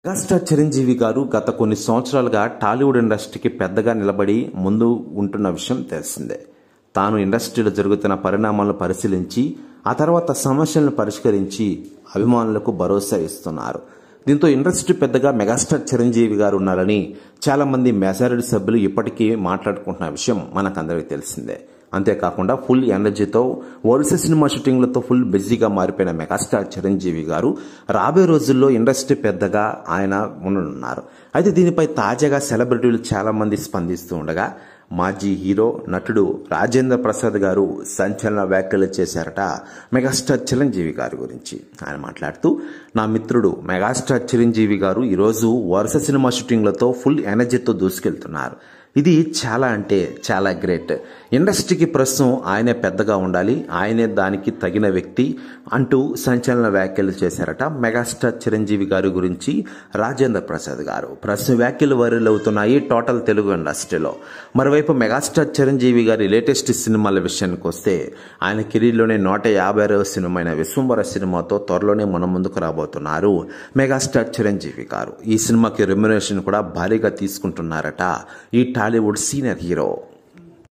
Megastar Chiranjeevi గారు గత కొన్ని సంవత్సరాలుగా టాలీవుడ్ ఇండస్ట్రీకి పెద్దగా నిలబడి ముందు ఉంటున్న విషయం తెలిసిందే. తాను ఇండస్ట్రీలో జరుగుతున్న పరిణామాలను పరిశీలించి ఆ తర్వాత సమస్యలను పరిష్కరించి అభిమానులకు భరోసా ఇస్తున్నారు. దీంతో ఇండస్ట్రీ పెద్దగా మెగాస్టార్ చిరంజీవి గారు ఉన్నారని చాలా మంది మెజారిటీ సభ్యులు ఇప్పటికీ మాట్లాడుకుంటున్న విషయం మనకందరికీ తెలిసిందే. అంతేకాకుండా ఫుల్ ఎనర్జీతో వరుస సినిమా షూటింగ్లతో ఫుల్ బిజీగా మారిపోయిన మెగాస్టార్ చిరంజీవి గారు రాబోయే రోజుల్లో ఇండస్ట్రీ పెద్దగా ఆయన ఉండనున్నారు. అయితే దీనిపై తాజాగా సెలబ్రిటీలు చాలా మంది స్పందిస్తూ ఉండగా మాజీ హీరో నటుడు రాజేంద్ర ప్రసాద్ గారు సంచలన వ్యాఖ్యలు చేశారట మెగాస్టార్ చిరంజీవి గారి గురించి. ఆయన మాట్లాడుతూ, నా మిత్రుడు మెగాస్టార్ చిరంజీవి గారు ఈరోజు వరుస సినిమా షూటింగ్లతో ఫుల్ ఎనర్జీతో దూసుకెళ్తున్నారు. ఇది చాలా అంటే చాలా గ్రేట్. ఇండస్ట్రీకి ప్రస్తుతం ఆయనే పెద్దగా ఉండాలి, ఆయనే దానికి తగిన వ్యక్తి అంటూ సంచలన వ్యాఖ్యలు చేశారట మెగాస్టార్ చిరంజీవి గారి గురించి రాజేంద్ర ప్రసాద్ గారు. ప్రస్తుతం వ్యాఖ్యలు వైరల్ అవుతున్నాయి టోటల్ తెలుగు ఇండస్ట్రీలో. మరోవైపు మెగాస్టార్ చిరంజీవి గారి లేటెస్ట్ సినిమాల విషయానికి వస్తే ఆయన కెరీర్లోనే 156వ సినిమా అయిన విశ్వంబర సినిమాతో త్వరలోనే మన ముందుకు రాబోతున్నారు మెగాస్టార్ చిరంజీవి గారు. ఈ సినిమాకి రెమ్యునరేషన్ కూడా భారీగా తీసుకుంటున్నారట ఈ టాలీవుడ్ సీనియర్ హీరో.